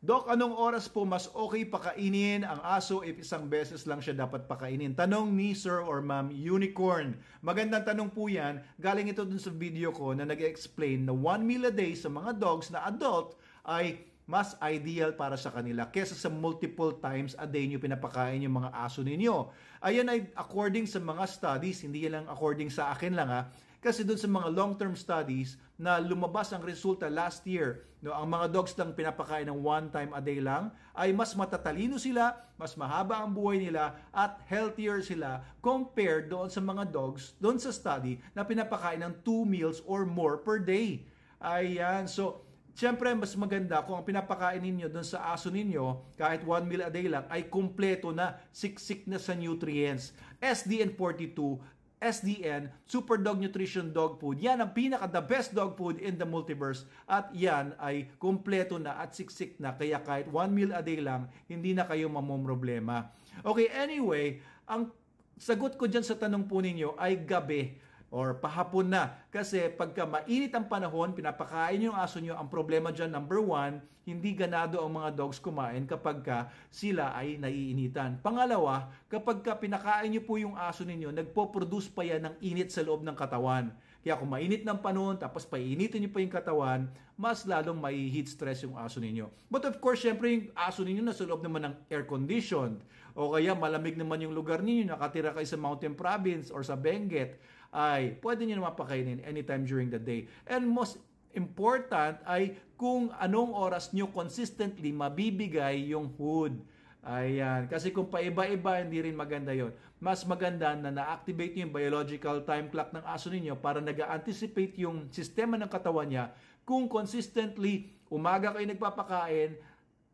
Doc, anong oras po mas okay pakainin ang aso if isang beses lang siya dapat pakainin? Tanong ni Sir or Ma'am Unicorn. Magandang tanong po yan. Galing ito dun sa video ko na nag-explain na 1 meal a day sa mga dogs na adult ay mas ideal para sa kanila kesa sa multiple times a day nyo pinapakain yung mga aso ninyo. Ayan ay according sa mga studies, hindi yan lang according sa akin lang ha. Kasi doon sa mga long-term studies na lumabas ang resulta last year, no, ang mga dogs lang pinapakain ng 1 time a day lang, ay mas matatalino sila, mas mahaba ang buhay nila, at healthier sila compared doon sa mga dogs, doon sa study, na pinapakain ng 2 meals or more per day. Ayan, so siyempre, mas maganda kung ang pinapakain ninyo doon sa aso ninyo, kahit 1 meal a day lang, ay kumpleto na, siksik na sa nutrients. SDN 42, SDN, Super Dog Nutrition Dog Food. Yan ang pinaka-the best dog food in the multiverse. At yan ay kumpleto na at siksik na. Kaya kahit 1 meal a day lang, hindi na kayo mamomroblema. Okay, anyway, ang sagot ko dyan sa tanong po ninyo ay gabi or pahapon na. Kasi pagka mainit ang panahon, pinapakain yung aso nyo, ang problema dyan, number 1, hindi ganado ang mga dogs kumain kapag ka sila ay naiinitan. Pangalawa, kapag ka pinakain nyo po yung aso ninyo, nagpo-produce pa yan ng init sa loob ng katawan. Kaya kung mainit ng panahon, tapos painitin nyo pa yung katawan, mas lalong may heat stress yung aso ninyo. But of course, syempre yung aso ninyo nasa loob naman ng air-conditioned. O kaya malamig naman yung lugar ninyo, nakatira kayo sa Mountain Province or sa Benguet, ay pwede nyo naman pakainin anytime during the day. And most important ay kung anong oras nyo consistently mabibigay yung food. Ayan. Kasi kung paiba-iba, hindi rin maganda yon. Mas maganda na na-activate nyo yung biological time clock ng aso ninyo para nag-anticipate yung sistema ng katawan niya. Kung consistently, umaga kayo nagpapakain,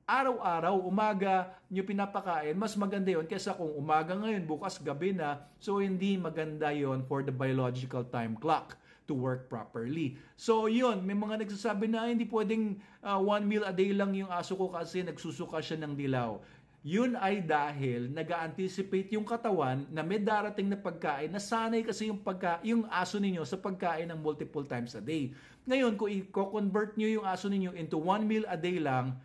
araw-araw, umaga nyo pinapakain, mas maganda yon kaysa kung umaga ngayon, bukas gabi na. So, hindi maganda yon for the biological time clock to work properly. So, yun, may mga nagsasabi na hindi pwedeng 1 meal a day lang yung aso ko kasi nagsusuka siya ng dilaw. Yun ay dahil nag-anticipate yung katawan na may darating na pagkain na sanay kasi yung aso ninyo sa pagkain ng multiple times a day. Ngayon, kung i-convert nyo yung aso ninyo into 1 meal a day lang,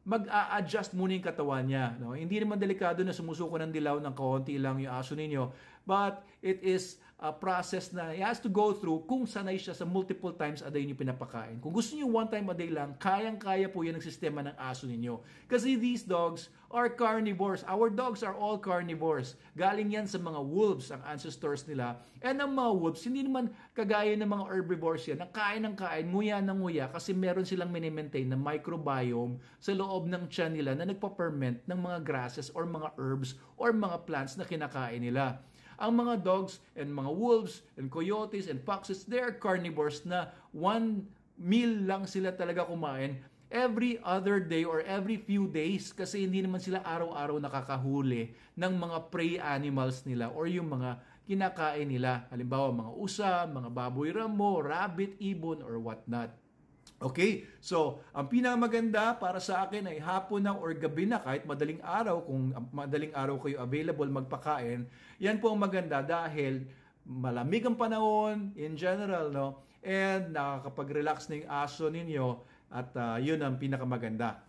mag-a-adjust muna yung katawan niya. No? Hindi naman delikado na sumusuko ng dilaw ng kaunti lang yung aso ninyo. But it is a process na he has to go through kung sanay siya sa multiple times a day niyo pinapakain. Kung gusto niyo 1 time a day lang, kayang-kaya po yan ang sistema ng aso ninyo. Kasi these dogs are carnivores. Our dogs are all carnivores. Galing yan sa mga wolves, ang ancestors nila. And ang mga wolves, hindi naman kagaya ng mga herbivores yan, na kain ng kain, nguya ng nguya, kasi meron silang mini-maintain na microbiome sa loob ng tiyan nila na nagpa-ferment ng mga grasses or mga herbs or mga plants na kinakain nila. Ang mga dogs and mga wolves and coyotes and foxes, they are carnivores na 1 meal lang sila talaga kumain every other day or every few days kasi hindi naman sila araw-araw nakakahuli ng mga prey animals nila or yung mga kinakain nila. Halimbawa, mga usa, mga baboy ramo, rabbit, ibon, or whatnot. Okay, so ang pinakamaganda para sa akin ay hapon na or gabi na kahit madaling araw, kung madaling araw kayo available magpakain, yan po ang maganda dahil malamig ang panahon in general, no? And nakakapag-relax na yung aso ninyo at yun ang pinakamaganda.